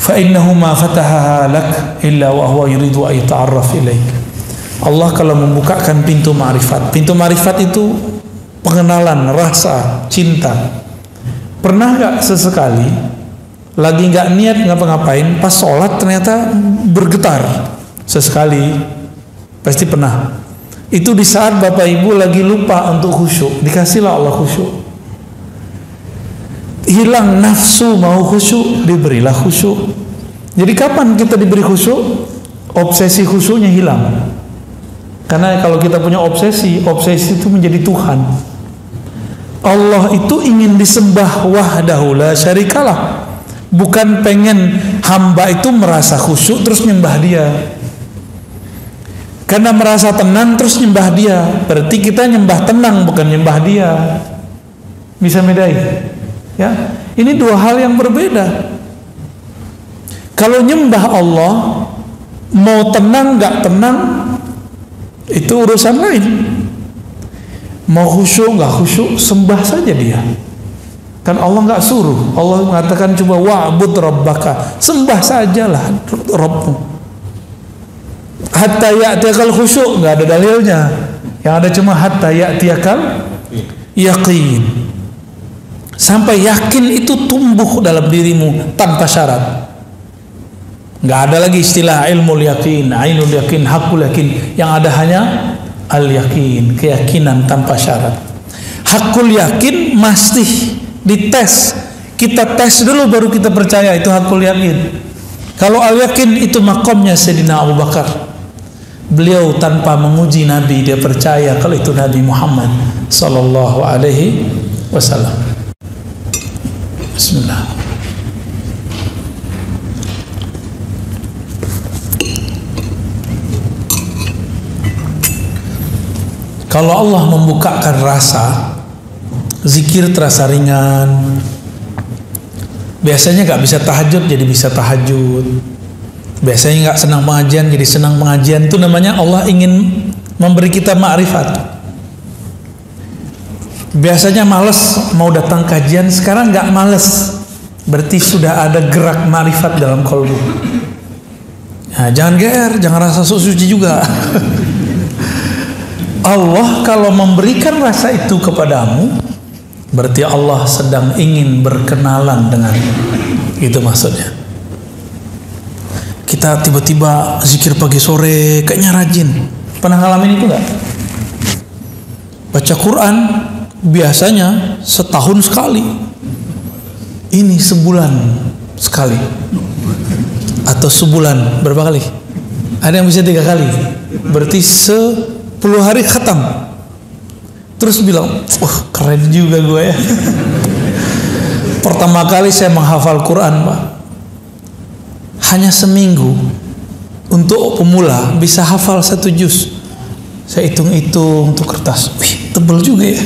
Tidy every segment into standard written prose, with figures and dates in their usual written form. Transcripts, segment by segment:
fa innahu ma fatahaha lak illa wa huwa yuridu an yata'arraf ilaik. Allah kalau membukakan pintu ma'rifat. Pintu ma'rifat itu pengenalan, rasa, cinta. Pernah gak sesekali lagi gak niat ngapa-ngapain, pas sholat ternyata bergetar sesekali? Pasti pernah. Itu di saat Bapak Ibu lagi lupa untuk khusyuk, dikasihlah Allah khusyuk. Hilang nafsu mau khusyuk, diberilah khusyuk. Jadi kapan kita diberi khusyuk? Obsesi khusyuknya hilang. Karena kalau kita punya obsesi, obsesi itu menjadi Tuhan. Allah itu ingin disembah wahdahu la syarikalah. Bukan pengen hamba itu merasa khusyuk terus nyembah dia. Karena merasa tenang terus nyembah dia. Berarti kita nyembah tenang bukan nyembah dia. Bisa bedai? Ya, ini dua hal yang berbeda. Kalau nyembah Allah, mau tenang nggak tenang, itu urusan lain. Mau khusyuk nggak khusyuk, sembah saja dia. Kan Allah nggak suruh. Allah mengatakan coba wa'bud rabbaka, sembah sajalah Rabbmu. Hatta ya'tiyakal khusyuk, nggak ada dalilnya. Yang ada cuma hatta ya'tiyakal yaqin. Sampai yakin itu tumbuh dalam dirimu tanpa syarat. Nggak ada lagi istilah ilmu yakin, ainul yakin, hakul yakin. Yang ada hanya al yakin, keyakinan tanpa syarat. Hakul yakin mesti dites. Kita tes dulu baru kita percaya itu hakul yakin. Kalau al yakin itu makomnya Sayyidina Abu Bakar. Beliau tanpa menguji Nabi dia percaya kalau itu Nabi Muhammad sallallahu alaihi wasallam. Bismillah. Kalau Allah membukakan rasa, zikir terasa ringan. Biasanya gak bisa tahajud jadi bisa tahajud. Biasanya gak senang pengajian jadi senang pengajian. Itu namanya Allah ingin memberi kita ma'rifat. Biasanya males mau datang kajian, sekarang gak males. Berarti sudah ada gerak ma'rifat dalam kolbu. Nah, jangan GR, jangan rasa sok suci juga. Allah kalau memberikan rasa itu kepadamu, berarti Allah sedang ingin berkenalan denganmu. Itu maksudnya. Kita tiba-tiba zikir pagi sore kayaknya rajin. Pernah ngalamin itu gak? Baca Quran biasanya setahun sekali. Ini sebulan sekali. Atau sebulan berapa kali? Ada yang bisa 3 kali. Berarti 10 hari khatam. Terus bilang, wah keren juga gue ya. Pertama kali saya menghafal Quran, Pak. Hanya seminggu. Untuk pemula bisa hafal 1 juz. Saya hitung-hitung untuk kertas. Wih, tebel juga ya.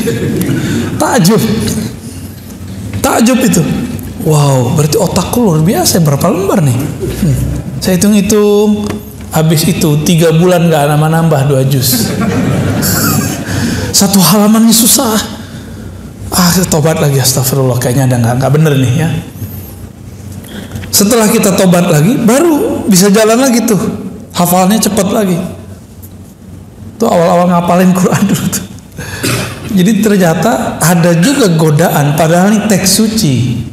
Takjub itu. Wow, berarti otakku luar biasa. Berapa lembar nih? Saya hitung-hitung. Habis itu 3 bulan gak nambah 2 juz. 1 halaman ini susah. Tobat lagi, astagfirullah, kayaknya ada nggak bener nih ya. Setelah kita tobat lagi, baru bisa jalan lagi tuh. Hafalnya cepat lagi. Tuh awal-awal ngapalin Quran dulu tuh. Jadi ternyata ada juga godaan, padahal ini teks suci.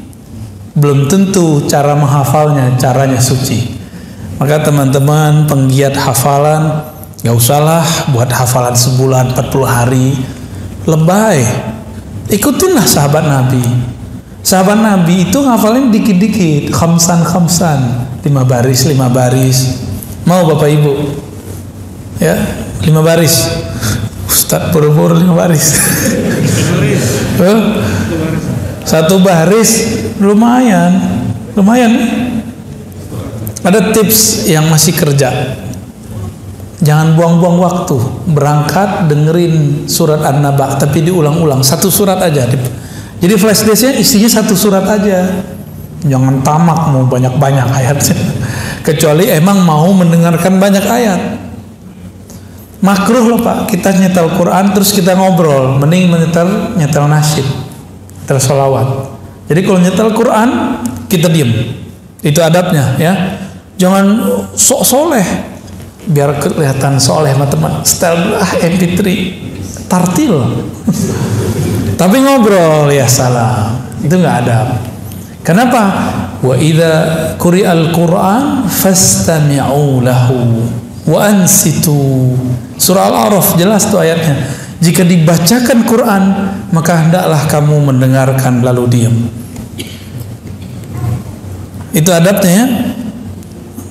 Belum tentu cara menghafalnya, caranya suci. Maka teman-teman penggiat hafalan, gak usahlah buat hafalan sebulan 40 hari. Lebay. Ikutinlah sahabat Nabi. Sahabat Nabi itu ngafalin dikit-dikit, khamsan, 5 baris. Mau Bapak Ibu? Ya, 5 baris. Ustadz buru-buru 5 baris. 1 baris lumayan. Ada tips yang masih kerja. Jangan buang-buang waktu. Berangkat dengerin surat An-Naba, tapi diulang-ulang 1 surat aja. Jadi flash disknya isinya 1 surat aja. Jangan tamak mau banyak-banyak ayatnya. Kecuali emang mau mendengarkan banyak ayat. Makruh loh Pak, kita nyetel Quran terus kita ngobrol. Mending nyetel nasyid, nyetel sholawat. Jadi kalau nyetel Quran kita diem. Itu adabnya ya. Jangan sok soleh biar kelihatan soleh teman. Style MP3 tartil. Tapi ngobrol ya salam. Itu nggak adab. Kenapa? Wa idza quri'al Qur'an fastami'u lahu wa ansitu. Surah Al-A'raf jelas tuh ayatnya. Jika dibacakan Quran, maka hendaklah kamu mendengarkan lalu diam. Itu adabnya ya.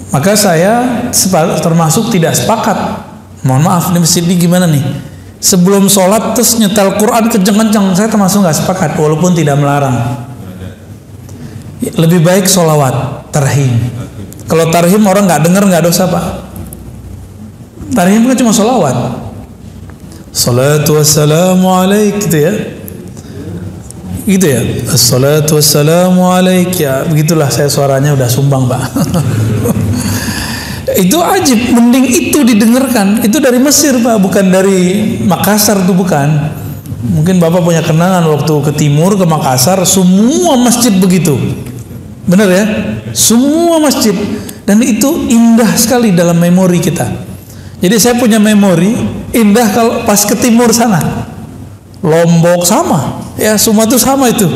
Maka saya termasuk tidak sepakat. Mohon maaf, di masjid ini gimana nih? Sebelum sholat terus nyetel Quran kenceng-kenceng, saya termasuk nggak sepakat, walaupun tidak melarang. Lebih baik sholawat, tarhim. Kalau tarhim orang nggak dengar nggak dosa pak. Tarhim kan cuma sholawat. Salatu wassalamu alaik gitu ya. Gitu ya. Assalatu wassalamu alaik ya. Begitulah saya suaranya udah sumbang pak. Itu ajib, mending itu didengarkan. Itu dari Mesir pak, bukan dari Makassar tuh bukan. Mungkin bapak punya kenangan waktu ke timur ke Makassar, semua masjid begitu. Benar ya? Semua masjid. Dan itu indah sekali dalam memori kita. Jadi saya punya memori indah kalau pas ke timur sana. Lombok sama. Ya semua itu sama itu.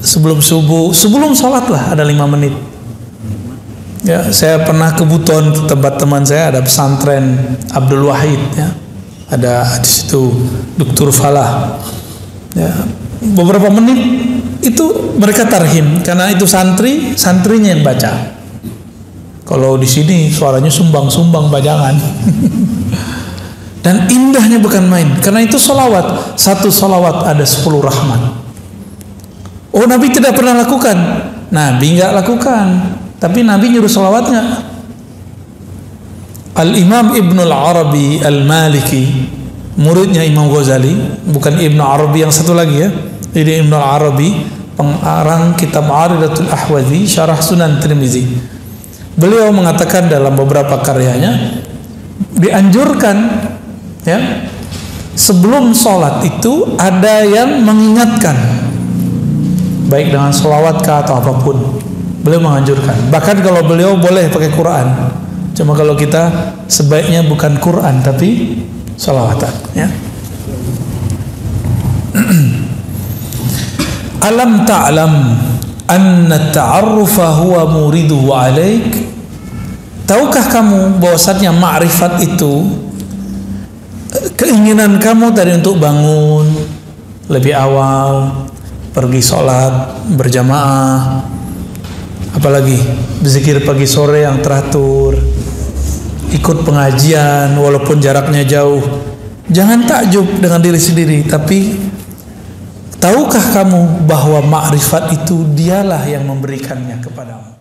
Sebelum subuh, sebelum sholat lah ada 5 menit. Ya, saya pernah ke Buton, tempat teman saya ada pesantren Abdul Wahid ya. Ada di situ Dr. Falah. Ya, beberapa menit itu mereka tarhim karena itu santrinya yang baca. Kalau di sini suaranya sumbang-sumbang bajangan. Dan indahnya bukan main. Karena itu solawat. Satu solawat ada 10 rahmat. Oh Nabi tidak pernah lakukan. Nabi nggak lakukan. Tapi Nabi nyuruh solawat nggak? Al-Imam Ibnul Arabi Al-Maliki, muridnya Imam Ghazali, bukan Ibnu Arabi yang satu lagi ya. Jadi Ibnul Arabi, pengarang kitab Aridatul Ahwazi, Syarah Sunan Tirmizi. Beliau mengatakan dalam beberapa karyanya, dianjurkan ya, sebelum sholat itu ada yang mengingatkan, baik dengan sholawat kah atau apapun. Beliau menganjurkan. Bahkan kalau beliau boleh pakai Quran. Cuma kalau kita sebaiknya bukan Quran tapi sholawatan ya. Alam ta'lam anna ta'arrufa huwa muriduhu alaik. Tahukah kamu bahwasanya ma'rifat itu keinginan kamu tadi untuk bangun lebih awal, pergi sholat berjamaah, apalagi berzikir pagi sore yang teratur, ikut pengajian walaupun jaraknya jauh. Jangan takjub dengan diri sendiri, tapi tahukah kamu bahwa makrifat itu dialah yang memberikannya kepadamu.